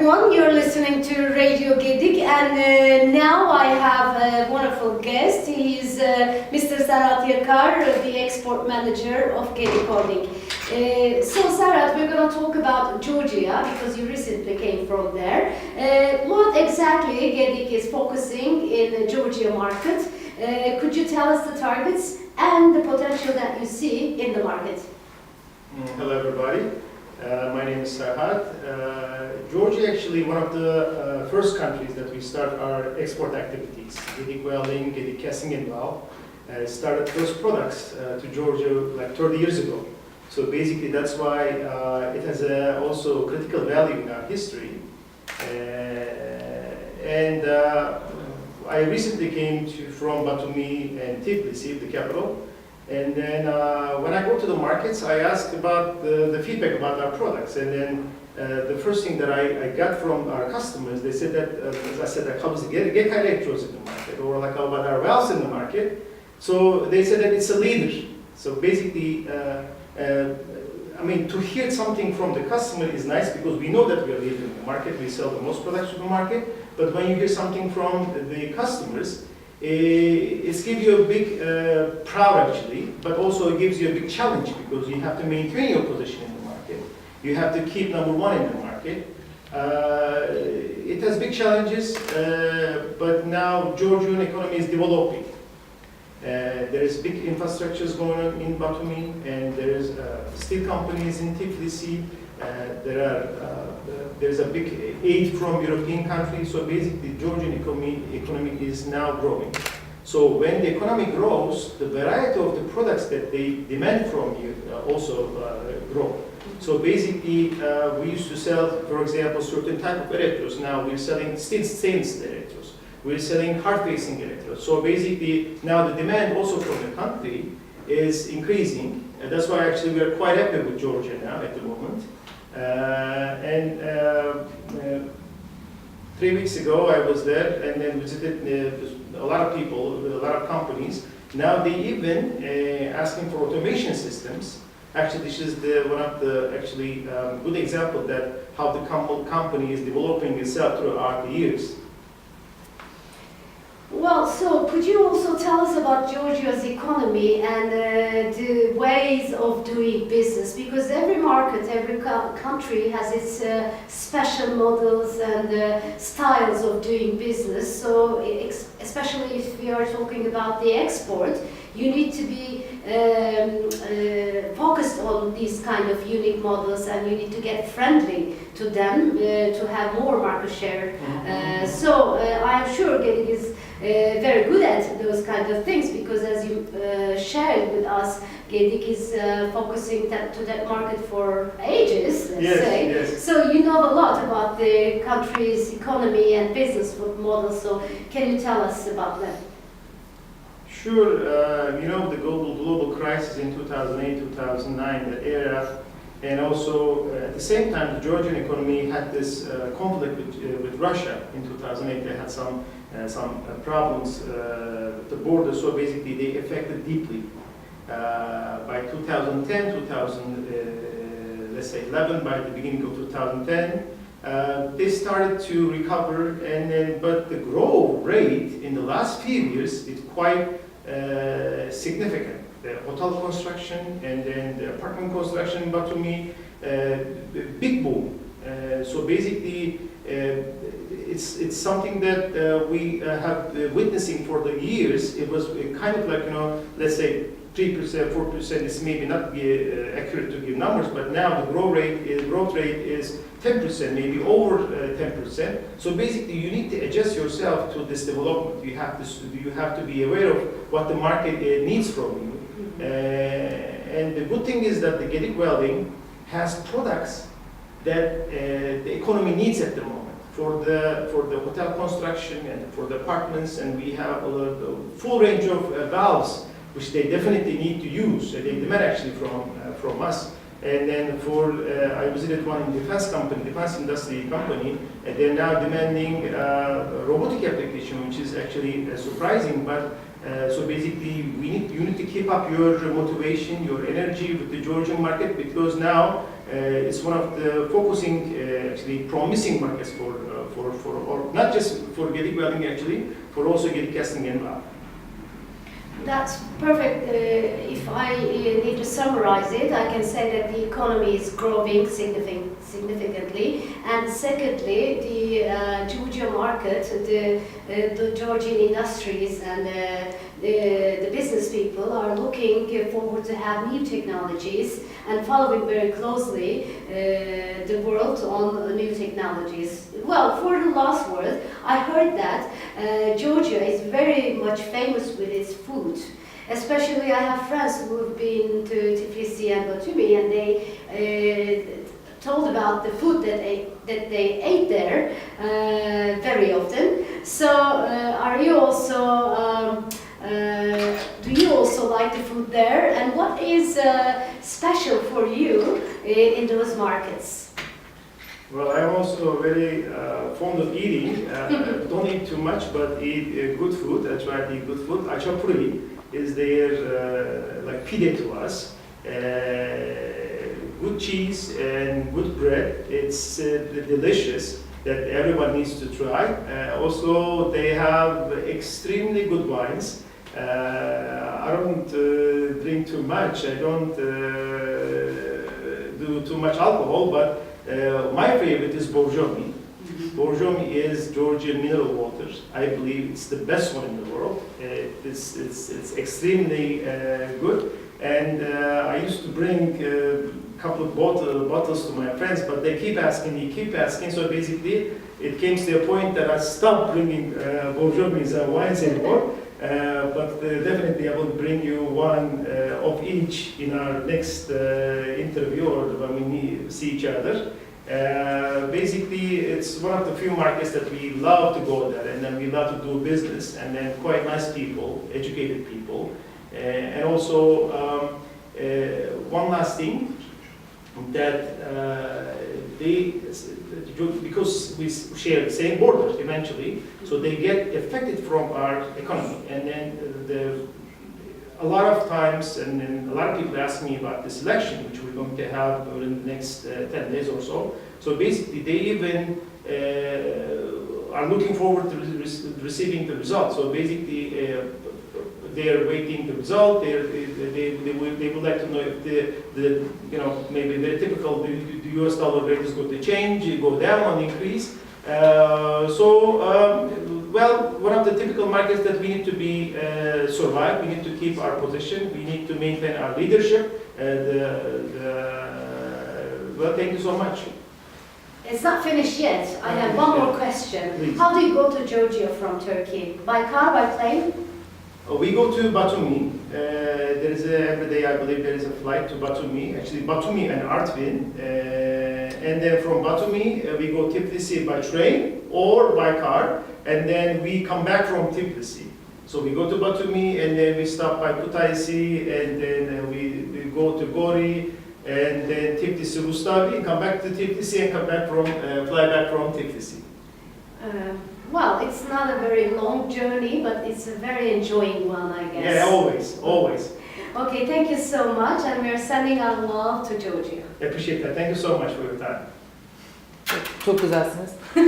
everyone, you're listening to Radio Gedik, and now I have a wonderful guest. He is Mr. Serhat Yakar, the export manager of Gedik Holding. So Serhat, we're going to talk about Georgia because you recently came from there. What exactly Gedik is focusing in the Georgia market? Could you tell us the targets and the potential that you see in the market? Hello everybody. My name is Serhat. Georgia actually one of the first countries that we start our export activities. Gedik welding, Gedik casting and weld started first products to Georgia like 30 years ago. So basically that's why it has also critical value in our history. I recently came from Batumi and Tbilisi, the capital. And then when I go to the markets, I ask about the feedback about our products. And then the first thing that I got from our customers, they said that, as I said, like, how is the Gedik electrodes in the market? Or like, how about our valves in the market? So they said that it's a leader. So basically, I mean, to hear something from the customer is nice because we know that we are leading in the market. We sell the most products to the market. But when you hear something from the customers, it gives you a big proud actually, but also it gives you a big challenge because you have to maintain your position in the market. You have to keep number one in the market. It has big challenges, but now Georgian economy is developing. There is big infrastructures going on in Batumi, and there is steel companies in Tbilisi. There's a big aid from European countries, so basically Georgian economy is now growing. So when the economy grows, the variety of the products that they demand from you also grow. So basically we used to sell, for example, certain type of electrodes. Now we're selling steel stainless electrodes. We're selling hard-facing electrodes. So basically now the demand also from the country is increasing. And that's why actually we are quite happy with Georgia now at the moment. 3 weeks ago I was there and then visited a lot of people, a lot of companies. Now they even asking for automation systems. Actually, this is one of the good example that how the company is developing itself throughout the years. Well, so could you also tell us about Georgia's economy and the ways of doing business? Because every market, every country has its special models and styles of doing business. So especially if we are talking about the export, you need to be focused on these kind of unique models, and you need to get friendly to them to have more market share. So I am sure Gedik is very good at those kind of things because, as you shared with us, Gedik is focusing to that market for ages, let's say. Yes. So you know a lot about the country's economy and business models. So can you tell us about that? Sure. You know the global crisis in 2008, 2009, the era, and also at the same time the Georgian economy had this conflict with Russia in 2008. They had some problems with the border, so basically they affected deeply. By 2010, let's say 11, by the beginning of 2010, they started to recover, but the growth rate in the last few years is quite significant. The hotel construction and then the apartment construction in Batumi, big boom. So basically, it's something that we have witnessing for the years. It was kind of like, let's say 3%, 4% is maybe not accurate to give numbers, but now the growth rate is 10%, maybe over 10%. So basically, you need to adjust yourself to this development. You have to be aware of what the market needs from you. And the good thing is that the Gedik welding has products that the economy needs at the moment for the hotel construction and for the apartments, and we have a full range of valves which they definitely need to use. They demand actually from us. And then I visited one in defense industry company, and they're now demanding robotic application, which is actually surprising. But so basically, you need to keep up your motivation, your energy with the Georgian market, because now It's one of the focusing, actually promising markets or not just for Gedik welding actually, for also Gedik casting and weld. That's perfect. If I need to summarize it, I can say that the economy is growing significantly, and secondly, the Georgia market, the Georgian industries and the business people are looking forward to have new technologies and following very closely the world on new technologies. Well, for the last word, I heard that Georgia is very much famous with its food. Especially, I have friends who have been to Tiflis and Batumi, and they told about the food that they ate there very often. So, are you also? Do you also like the food there? And what is special for you in those markets? Well, I'm also very fond of eating. Don't eat too much, but eat good food. I try to eat good food. Achapuri is their like pide to us. Good cheese and good bread. It's delicious that everyone needs to try. Also, they have extremely good wines. I don't drink too much. I don't do too much alcohol, but my favorite is Borjomi. Borjomi is Georgian mineral water. I believe it's the best one in the world. It's extremely good. And I used to bring a couple of bottles to my friends, but they keep asking. So basically, it came to the point that I stopped bringing Borjomi's wines anymore. But definitely I will bring you one of each in our next interview or when we see each other. Basically, it's one of the few markets that we love to go there, and then we love to do business, and then quite nice people, educated people. And also, one last thing, that because we share the same border eventually, so they get affected from our economy. And then a lot of times, and then a lot of people ask me about this election, which we're going to have in the next 10 days or so. So basically, they even are looking forward to receiving the result. So basically, they're waiting the result. They would like to know if the maybe very typical the US dollar rate is going to change, go down, increase. Well, one of the typical markets that we need to be survive. We need to keep our position. We need to maintain our leadership. Well, thank you so much. It's not finished yet. I have one more question. Please. How do you go to Georgia from Turkey? By car, by plane? We go to Batumi. There is every day, I believe, there is a flight to Batumi. Actually, Batumi and Artvin. And then from Batumi, we go Tbilisi by train or by car. And then we come back from Tbilisi. So we go to Batumi, and then we stop by Kutaisi, and then we go to Gori, and then Tbilisi, Rustavi, and come back to Tbilisi, and fly back from Tbilisi. Well, it's not a very long journey, but it's a very enjoying one, I guess. Yeah, always. Okay, thank you so much, and we're sending our love to Georgia. I appreciate that. Thank you so much for your time. Çok güzelsiniz.